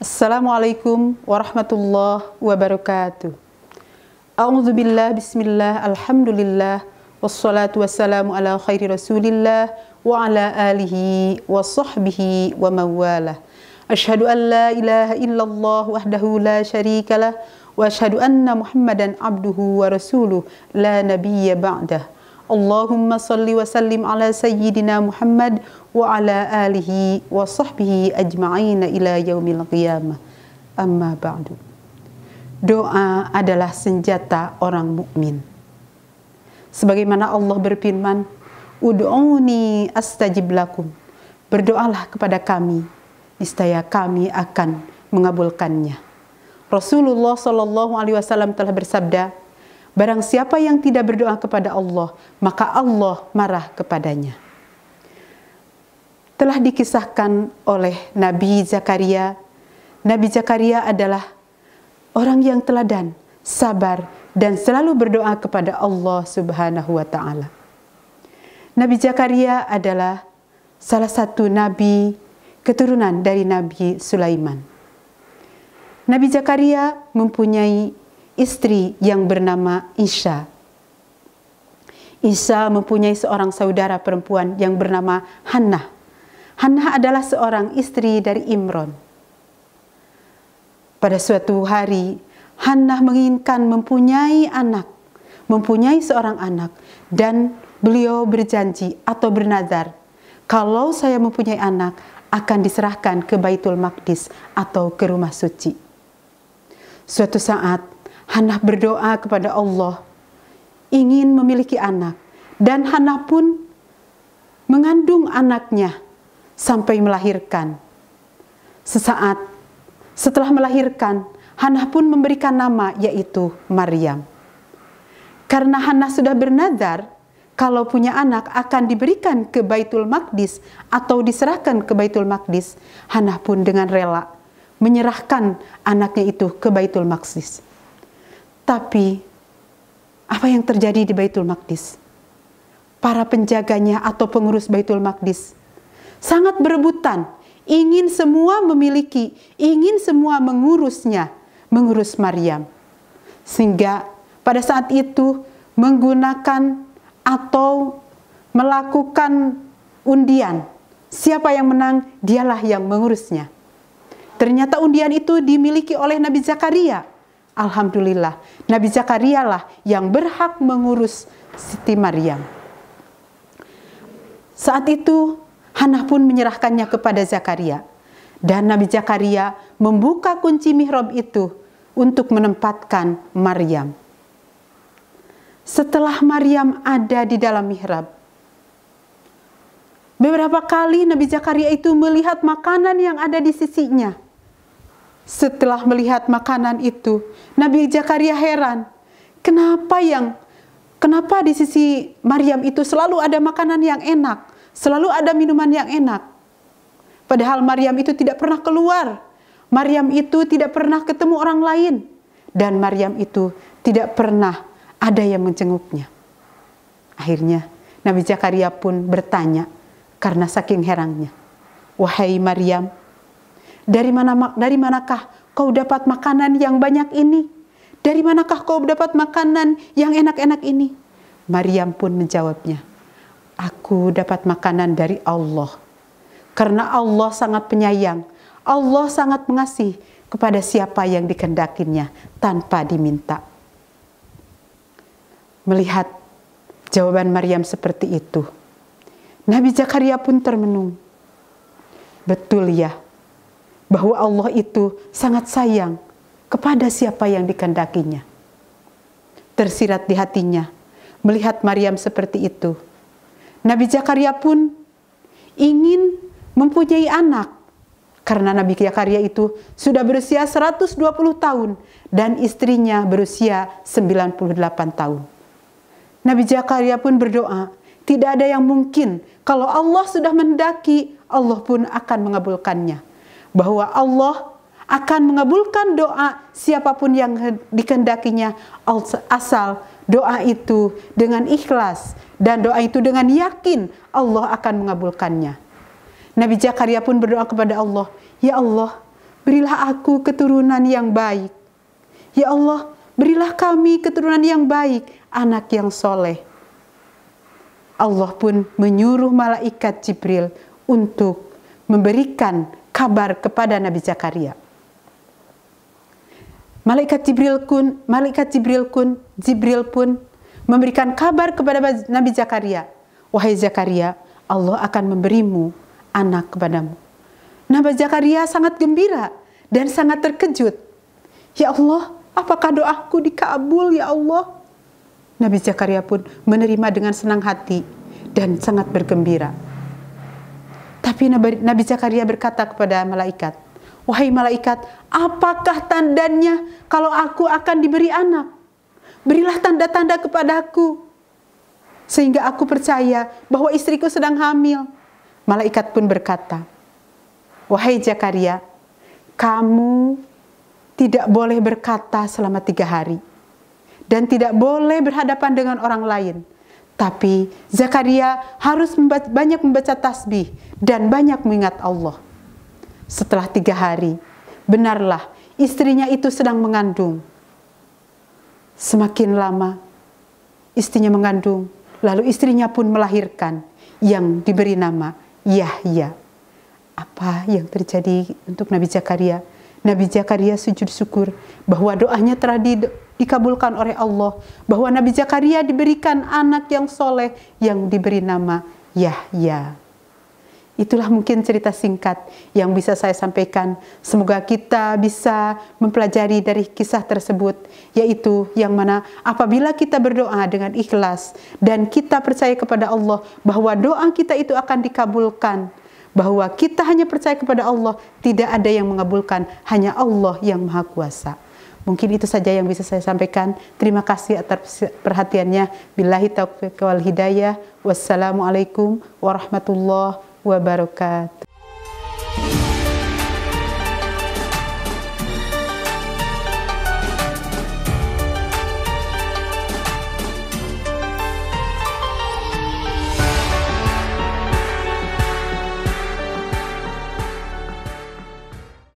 Assalamualaikum warahmatullahi wabarakatuh. A'udzubillah, bismillah, alhamdulillah, wassalatu wassalamu ala khairi rasulillah wa ala alihi wa sahbihi wa mawalah. Ashhadu an la ilaha illallah wahdahu la syarikalah wa ashhadu anna Muhammadan abduhu wa rasuluh la nabiyya ba'dah. Allahumma salli wa sallim ala sayyidina Muhammad wa ala alihi wa sahbihi ajma'ina ila yaumil qiyamah. Amma ba'du. Doa adalah senjata orang mukmin. Sebagaimana Allah berfirman, "Ud'uni astajib lakum." Berdoalah kepada kami, niscaya kami akan mengabulkannya. Rasulullah Shallallahu Alaihi Wasallam telah bersabda, barang siapa yang tidak berdoa kepada Allah, maka Allah marah kepadanya. Telah dikisahkan oleh Nabi Zakaria. Nabi Zakaria adalah orang yang teladan, sabar, dan selalu berdoa kepada Allah Subhanahu wa Ta'ala. Nabi Zakaria adalah salah satu nabi keturunan dari Nabi Sulaiman. Nabi Zakaria mempunyai istri yang bernama Isha. Isha mempunyai seorang saudara perempuan yang bernama Hannah. Hannah adalah seorang istri dari Imron. Pada suatu hari, Hannah menginginkan mempunyai seorang anak, dan beliau berjanji atau bernazar, kalau saya mempunyai anak, akan diserahkan ke Baitul Maqdis atau ke rumah suci. Suatu saat, Hannah berdoa kepada Allah, ingin memiliki anak, dan Hannah pun mengandung anaknya sampai melahirkan. Sesaat setelah melahirkan, Hannah pun memberikan nama, yaitu Maryam. Karena Hannah sudah bernazar, kalau punya anak akan diberikan ke Baitul Maqdis atau diserahkan ke Baitul Maqdis, Hannah pun dengan rela menyerahkan anaknya itu ke Baitul Maqdis. Tapi apa yang terjadi di Baitul Maqdis? Para penjaganya atau pengurus Baitul Maqdis sangat berebutan, ingin semua memiliki, ingin semua mengurusnya, mengurus Maryam. Sehingga pada saat itu menggunakan atau melakukan undian. Siapa yang menang, dialah yang mengurusnya. Ternyata undian itu dimiliki oleh Nabi Zakaria. Alhamdulillah, Nabi Zakaria lah yang berhak mengurus Siti Maryam. Saat itu Hannah pun menyerahkannya kepada Zakaria, dan Nabi Zakaria membuka kunci mihrab itu untuk menempatkan Maryam. Setelah Maryam ada di dalam mihrab, beberapa kali Nabi Zakaria itu melihat makanan yang ada di sisinya. Setelah melihat makanan itu, Nabi Zakaria heran, kenapa di sisi Maryam itu selalu ada makanan yang enak, selalu ada minuman yang enak. Padahal Maryam itu tidak pernah keluar, Maryam itu tidak pernah ketemu orang lain, dan Maryam itu tidak pernah ada yang menjenguknya. Akhirnya Nabi Zakaria pun bertanya karena saking herannya, "Wahai Maryam, dari manakah kau dapat makanan yang banyak ini? Dari manakah kau dapat makanan yang enak-enak ini?" Maryam pun menjawabnya, "Aku dapat makanan dari Allah. Karena Allah sangat penyayang, Allah sangat mengasihi kepada siapa yang dikehendakinya tanpa diminta." Melihat jawaban Maryam seperti itu, Nabi Zakaria pun termenung. Betul ya, bahwa Allah itu sangat sayang kepada siapa yang dikehendakinya. Tersirat di hatinya melihat Maryam seperti itu. Nabi Zakaria pun ingin mempunyai anak, karena Nabi Zakaria itu sudah berusia 120 tahun dan istrinya berusia 98 tahun. Nabi Zakaria pun berdoa, tidak ada yang mungkin kalau Allah sudah menghendaki, Allah pun akan mengabulkannya. Bahwa Allah akan mengabulkan doa siapapun yang dikehendakinya, asal doa itu dengan ikhlas dan doa itu dengan yakin Allah akan mengabulkannya. Nabi Zakaria pun berdoa kepada Allah, "Ya Allah, berilah aku keturunan yang baik. Ya Allah, berilah kami keturunan yang baik, anak yang soleh. Allah pun menyuruh malaikat Jibril untuk memberikan kabar kepada Nabi Zakaria. Malaikat Jibril pun memberikan kabar kepada Nabi Zakaria. Wahai Zakaria, Allah akan memberimu anak kepadamu. Nabi Zakaria sangat gembira dan sangat terkejut. Ya Allah, apakah doaku dikabul ya Allah? Nabi Zakaria pun menerima dengan senang hati dan sangat bergembira. Tapi Nabi Zakaria berkata kepada malaikat, wahai malaikat, apakah tandanya kalau aku akan diberi anak? Berilah tanda-tanda kepadaku, sehingga aku percaya bahwa istriku sedang hamil. Malaikat pun berkata, wahai Zakaria, kamu tidak boleh berkata selama 3 hari. Dan tidak boleh berhadapan dengan orang lain. Tapi Zakaria harus banyak membaca tasbih dan banyak mengingat Allah. Setelah 3 hari, benarlah istrinya itu sedang mengandung. Semakin lama istrinya mengandung, lalu istrinya pun melahirkan yang diberi nama Yahya. Apa yang terjadi untuk Nabi Zakaria? Nabi Zakaria sujud syukur bahwa doanya telah dikabulkan oleh Allah, bahwa Nabi Zakaria diberikan anak yang soleh yang diberi nama Yahya. Itulah mungkin cerita singkat yang bisa saya sampaikan. Semoga kita bisa mempelajari dari kisah tersebut, yaitu yang mana apabila kita berdoa dengan ikhlas dan kita percaya kepada Allah bahwa doa kita itu akan dikabulkan, bahwa kita hanya percaya kepada Allah, tidak ada yang mengabulkan, hanya Allah yang Maha Kuasa. Mungkin itu saja yang bisa saya sampaikan. Terima kasih atas perhatiannya. Billahi taufiq wal hidayah. Wassalamualaikum warahmatullahi wabarakatuh.